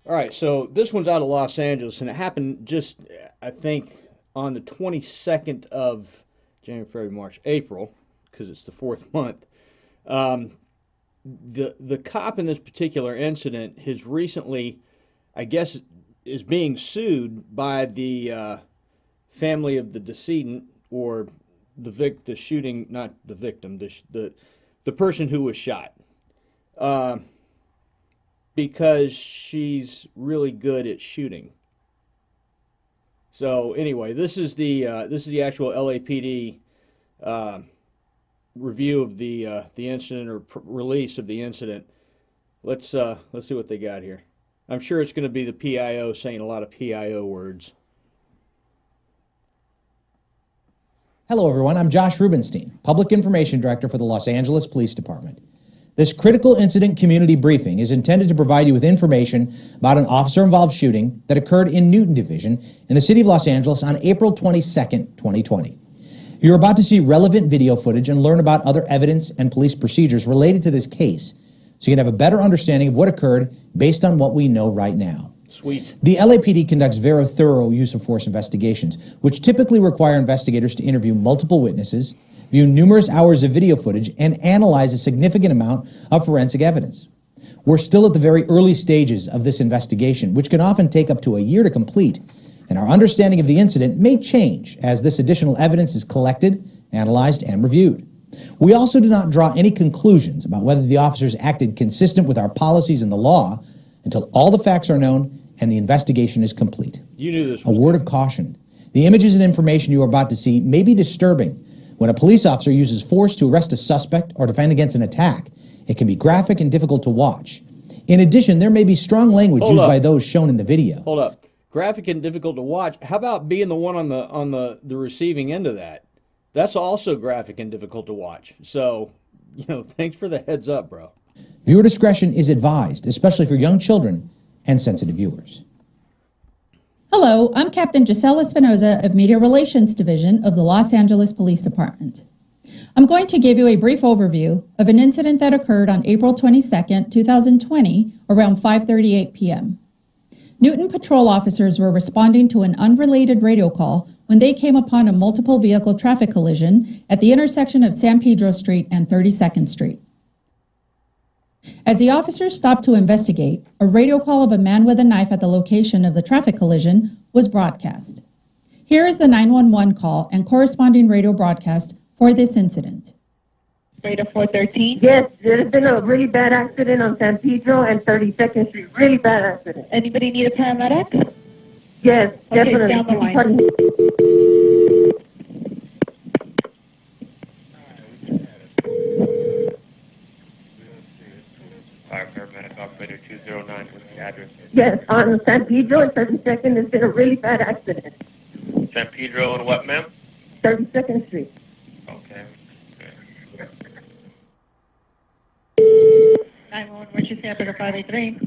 All right, so this one's out of Los Angeles, and it happened just, I think, on the 22nd of January, February, March, April, because it's the fourth month. Um, the cop in this particular incident has recently, I guess, is being sued by the family of the decedent, or the shooting, not the victim, the person who was shot. Uh, because she's really good at shooting. So anyway, this is the actual LAPD uh, review of the incident, or release of the incident. Let's see what they got here. I'm sure it's going to be the PIO saying a lot of PIO words. Hello, everyone. I'm Josh Rubenstein, Public Information Director for the Los Angeles Police Department. This critical incident community briefing is intended to provide you with information about an officer-involved shooting that occurred in Newton Division in the city of Los Angeles on April 22nd, 2020. You're about to see relevant video footage and learn about other evidence and police procedures related to this case, so you can have a better understanding of what occurred based on what we know right now. Sweet. The LAPD conducts very thorough use of force investigations, which typically require investigators to interview multiple witnesses, view numerous hours of video footage, and analyze a significant amount of forensic evidence. We're still at the very early stages of this investigation, which can often take up to a year to complete, and our understanding of the incident may change as this additional evidence is collected, analyzed, and reviewed. We also do not draw any conclusions about whether the officers acted consistent with our policies and the law until all the facts are known and the investigation is complete. You knew this. A word of caution. The images and information you are about to see may be disturbing. When a police officer uses force to arrest a suspect or defend against an attack, it can be graphic and difficult to watch. In addition, there may be strong language used by those shown in the video. Hold up. Graphic and difficult to watch. How about being the one on the receiving end of that? That's also graphic and difficult to watch. So, thanks for the heads up, bro. Viewer discretion is advised, especially for young children and sensitive viewers. Hello, I'm Captain Gisela Espinoza of Media Relations Division of the Los Angeles Police Department. I'm going to give you a brief overview of an incident that occurred on April 22nd, 2020, around 5:38 p.m. Newton patrol officers were responding to an unrelated radio call when they came upon a multiple vehicle traffic collision at the intersection of San Pedro Street and 32nd Street. As the officers stopped to investigate, a radio call of a man with a knife at the location of the traffic collision was broadcast. Here is the 911 call and corresponding radio broadcast for this incident. Radar 413? Yes, there's been a really bad accident on San Pedro and 32nd Street. Really bad accident. Anybody need a paramedic? Yes, Okay, definitely. down the line. Pardon me. Fire paramedic operator 209, what's the address? Yes, on San Pedro and 32nd, there's been a really bad accident. San Pedro and what, ma'am? 32nd Street. Okay. 911, emergency operator 583.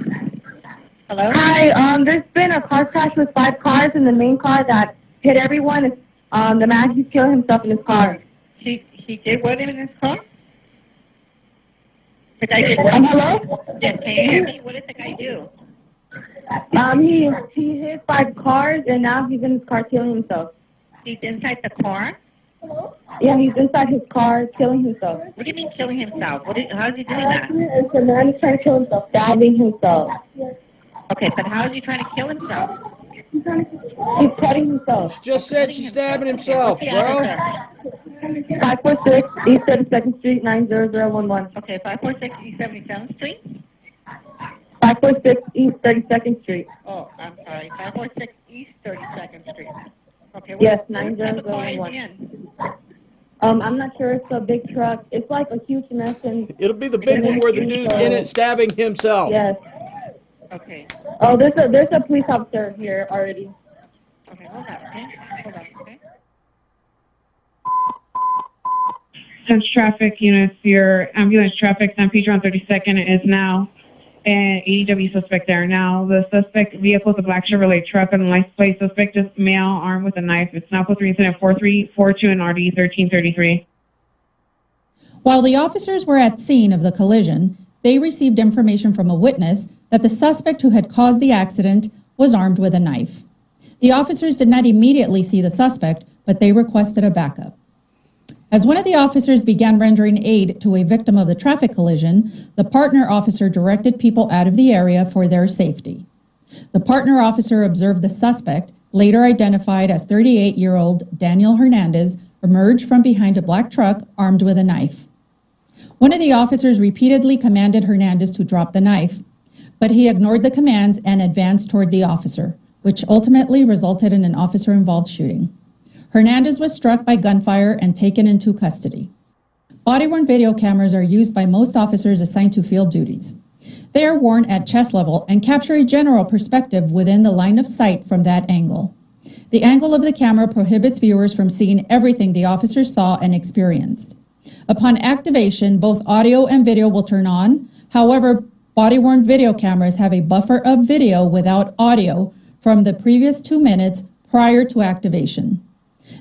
Hello? Hi, there's been a car crash with 5 cars, and the main car that hit everyone is the man who's killing himself in his car. He did what in his car? The guy did what? Hello? Yes, can you hear me? What did the guy do? He hit 5 cars, and now he's in his car killing himself. He's inside the car? Yeah, he's inside his car killing himself. What do you mean killing himself? How is he doing that? It's the man who's trying to kill himself, stabbing himself. Okay, but how is he trying to kill himself? He's cutting himself. Just said she's stabbing himself, Okay, what's the bro. address? 546 East 32nd Street, 90011. Okay, 546 East 77th Street? 546 East 32nd Street. Oh, I'm sorry, 546 East 32nd Street. Okay, Yes, what type of car is he 90011. in? I'm not sure. It's a big truck. It's like a huge mess, and It'll be the big one where the dude's in it stabbing himself. yes. Okay, Oh, there's a police officer here already. okay, hold on, okay? Hold on, okay? Since traffic units, your ambulance traffic, San Pedro on 32nd is now an AEW suspect there. Now, the suspect vehicle is a black Chevrolet truck, and the license plate suspect is male armed with a knife. It's now posted incident 4342 and RD 1333. While the officers were at scene of the collision, they received information from a witness that the suspect who had caused the accident was armed with a knife. The officers did not immediately see the suspect, but they requested a backup. As one of the officers began rendering aid to a victim of the traffic collision, the partner officer directed people out of the area for their safety. The partner officer observed the suspect, later identified as 38-year-old Daniel Hernandez, emerge from behind a black truck armed with a knife. One of the officers repeatedly commanded Hernandez to drop the knife, but he ignored the commands and advanced toward the officer, which ultimately resulted in an officer-involved shooting. Hernandez was struck by gunfire and taken into custody. Body-worn video cameras are used by most officers assigned to field duties. They are worn at chest level and capture a general perspective within the line of sight from that angle. The angle of the camera prohibits viewers from seeing everything the officers saw and experienced. Upon activation, both audio and video will turn on. However, body-worn video cameras have a buffer of video without audio from the previous 2 minutes prior to activation.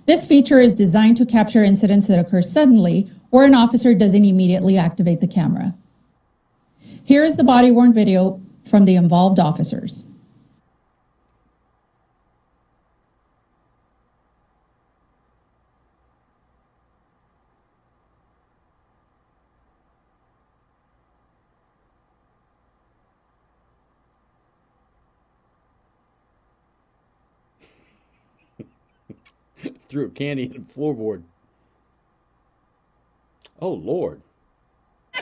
This feature is designed to capture incidents that occur suddenly or an officer doesn't immediately activate the camera. Here is the body-worn video from the involved officers. Threw a candy in the floorboard. Oh, Lord.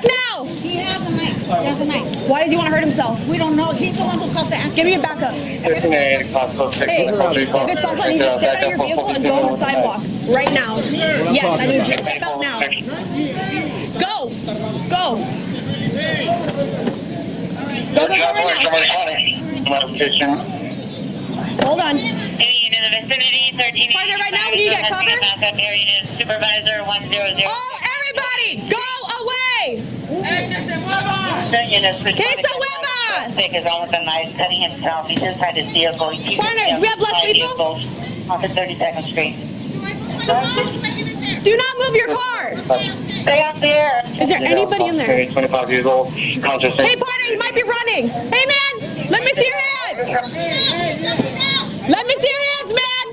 Now! He has a knife. He has a knife. Why does he want to hurt himself? We don't know. He's the one who caused the accident. Give me a backup. Hey, if it's possible, you just step out of your vehicle and go on the sidewalk. Right now. Yes, I need you to step out now. Go! Go! Go right now. Hold on. Any unit in the vicinity, 13. Partner, right now, we need to get cover. Supervisor 100. Oh, everybody, go away! Que se mueva! Thick is all with the knife cutting himself. He's inside his vehicle. Partner, do we have less people? Off at 32nd Street. Do not move your car! Stay up there. Is there anybody in there? 25 years old. Hey, partner, you might be running. Hey, man, let me see your hands. Let me see your hands, man.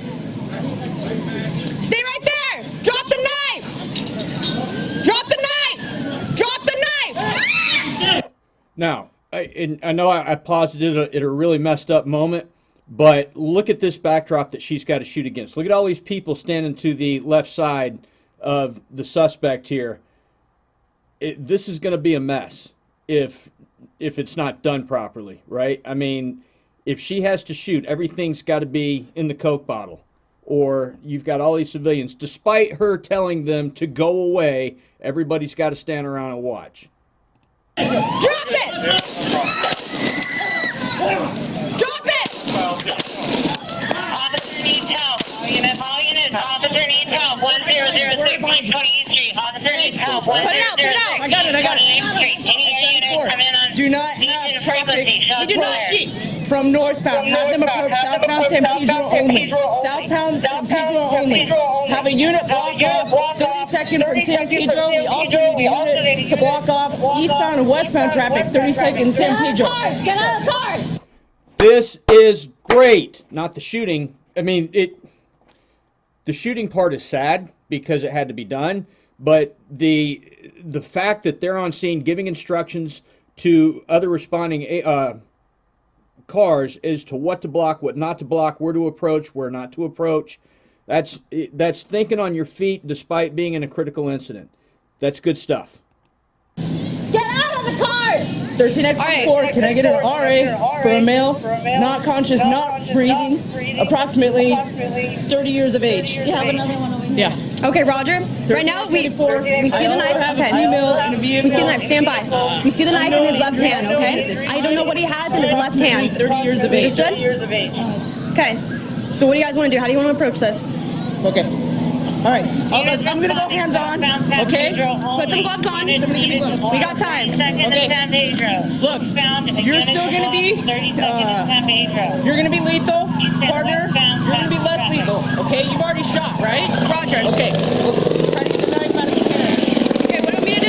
Stay right there. Drop the knife. Drop the knife. Drop the knife. Now, I know I paused it at a really messed up moment, but look at this backdrop that she's got to shoot against. Look at all these people standing to the left side of the suspect here. This is going to be a mess if it's not done properly, right? I mean, if she has to shoot, everything's got to be in the Coke bottle, or you've got all these civilians. Despite her telling them to go away, everybody's got to stand around and watch. Drop it! Drop it! Officer needs help. All units, officer needs help. 1006 28th Street. Officer needs help. 1006 I got it. 28th Street. Any units come in on Do not have traffic. We do not cheat. From northbound, have them approach southbound San Pedro only. Southbound San Pedro only. Have a unit block off 32nd from San Pedro. We also need a unit to block off eastbound and westbound traffic 32nd San Pedro. Get out of the cars! This is great. Not the shooting. I mean, the shooting part is sad because it had to be done, but the fact that they're on scene giving instructions to other responding cars as to what to block, what not to block, where to approach, where not to approach. That's thinking on your feet despite being in a critical incident. That's good stuff. Get out of the car! 13X4, can I get an RA for a male, not conscious, not breathing, approximately 30 years of age? You have another one over here. Yeah. Okay, Roger. Right now, we see the knife. Okay. We see the knife. Stand by. We see the knife in his left hand, okay? I don't know what he has in his left hand. 30 years of age. Understood? Okay. So what do you guys want to do? How do you want to approach this? Okay. All right. I'm going to go hands on. Okay? Put some gloves on. We got time. Okay. Look, you're still going to be, you're going to be lethal, partner. You're going to be less lethal. Okay? You've already shot, right? Roger. Okay. Let's try to get the knife out of his hand. Okay, what do you want me to do?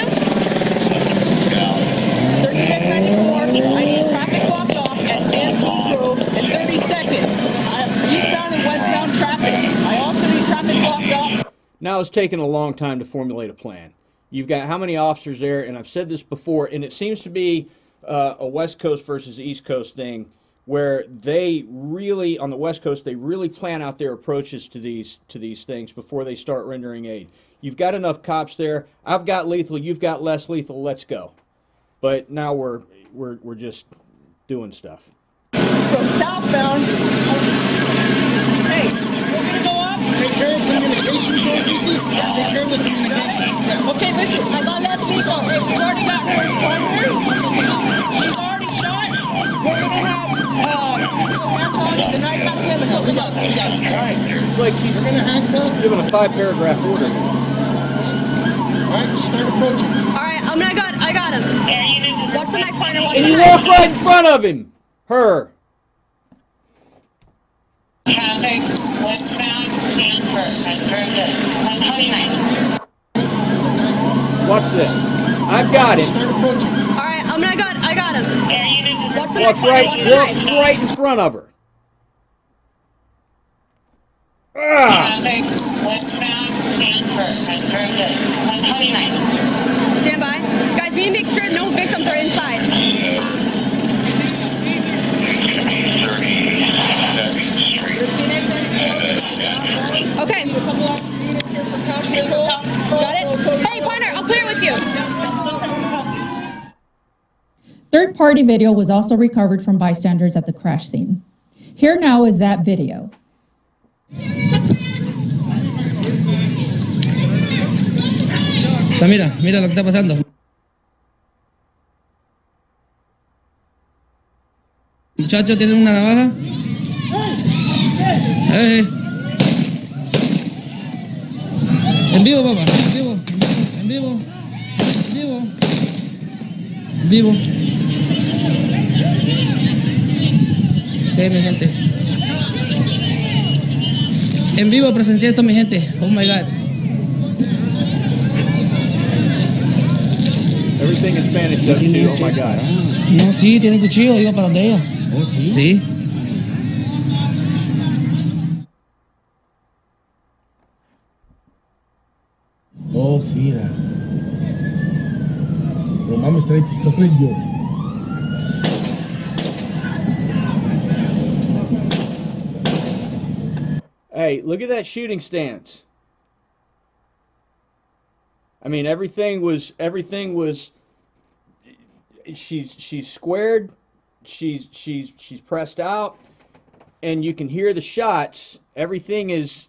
now it's taken a long time to formulate a plan. You've got how many officers there? And I've said this before, and it seems to be a West Coast versus East Coast thing, where they really, on the West Coast, they really plan out their approaches to these things before they start rendering aid. You've got enough cops there. I've got lethal. You've got less lethal. Let's go. But now we're just doing stuff. From southbound. Hey, we're gonna go up. Take care of communications, OPC. Take care of the communications. Yeah. Okay, listen, I got less lethal. Hey, we already got her primary. She's already shot. We're gonna have handcuffs the night after the Yeah, we got it. All right. It's like she's We're gonna handcuff. given a 5-paragraph order. All right, start approaching. All right, I got him. Watch the next partner. Watch And the you next. walk right in front of him. Her. Traffic westbound Sanford at Burgess, 129. Watch this. I've got him. Start approaching. All right, I got him. Watch the Walk next partner. Watch the next. right in front of her. Ah! Traffic westbound Sanford at Burgess, 129. Stand by. Guys, we need to make sure no victims are inside. Okay. Got it? Hey, partner, I'll clear with you. Third-party video was also recovered from bystanders at the crash scene. Here now is that video. Mira, mira lo que está pasando. Muchachos, ¿tienen una navaja? En vivo, papá, en vivo, en vivo, en vivo, en vivo. Mi gente. En vivo presencié esto, mi gente. Oh my God. Everything in Spanish does too. Oh my God. No, sí, tiene cuchillo, iba para donde ella. Oh, sí. Sí. Oh, sí, no mames, trae pistola y yo. Hey, look at that shooting stance. I mean, everything was. She's squared. She's pressed out, and you can hear the shots. Everything is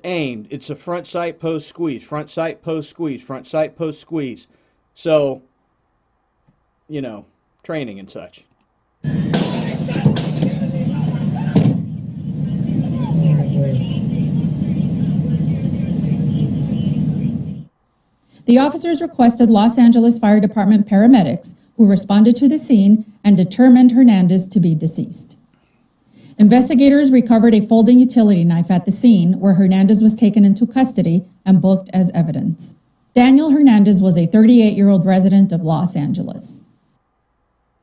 aimed. It's a front sight post squeeze, front sight post squeeze, front sight post squeeze. So, you know, training and such. The officers requested Los Angeles Fire Department paramedics, who responded to the scene and determined Hernandez to be deceased. Investigators recovered a folding utility knife at the scene, where Hernandez was taken into custody and booked as evidence. Daniel Hernandez was a 38-year-old resident of Los Angeles.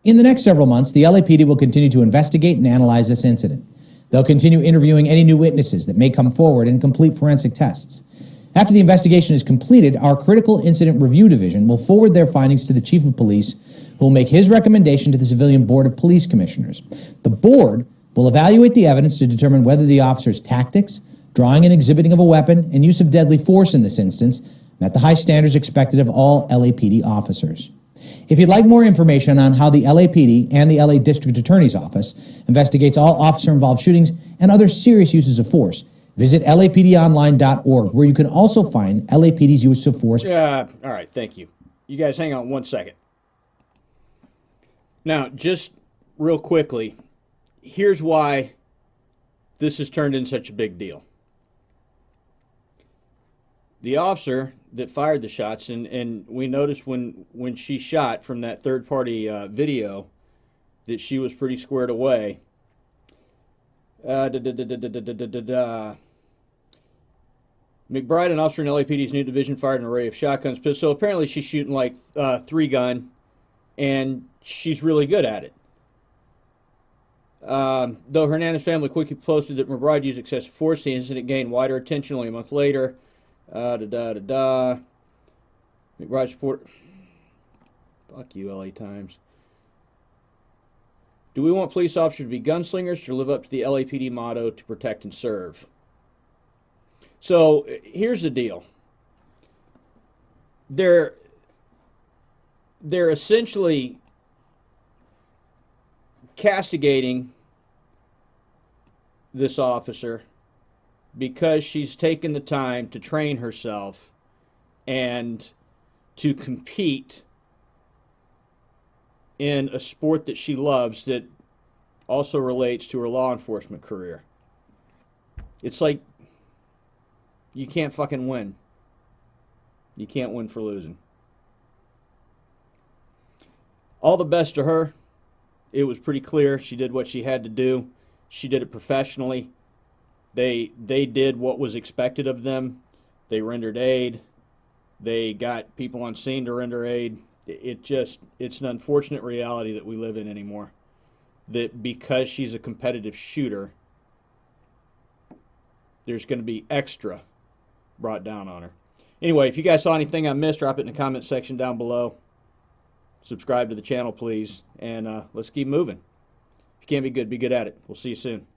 In the next several months, the LAPD will continue to investigate and analyze this incident. They'll continue interviewing any new witnesses that may come forward and complete forensic tests. After the investigation is completed, our Critical Incident Review Division will forward their findings to the Chief of Police, who will make his recommendation to the Civilian Board of Police Commissioners. The board will evaluate the evidence to determine whether the officer's tactics, drawing and exhibiting of a weapon, and use of deadly force in this instance met the high standards expected of all LAPD officers. If you'd like more information on how the LAPD and the LA District Attorney's Office investigates all officer-involved shootings and other serious uses of force, visit lapdonline.org, where you can also find LAPD's use of force. All right, thank you. You guys hang on one second. Now, just real quickly, here's why this has turned into such a big deal. The officer that fired the shots, and we noticed when she shot from that third-party video that she was pretty squared away. McBride, an officer in LAPD's new division, fired an array of shotguns, pistols. So apparently she's shooting like 3-gun, and she's really good at it. Though Hernandez's family quickly posted that McBride used excessive force, the incident gained wider attention only a month later. McBride support. Fuck you, LA Times. Do we want police officers to be gunslingers or live up to the LAPD motto to protect and serve? So here's the deal. They're essentially castigating this officer because she's taken the time to train herself and to compete in a sport that she loves that also relates to her law enforcement career. It's like you can't fucking win. You can't win for losing. All the best to her. It was pretty clear she did what she had to do. She did it professionally. They did what was expected of them. They rendered aid. They got people on scene to render aid. It's an unfortunate reality that we live in anymore. That because she's a competitive shooter, there's going to be extra brought down on her. Anyway, if you guys saw anything I missed, drop it in the comment section down below. Subscribe to the channel, please, and let's keep moving. If you can't be good at it. We'll see you soon.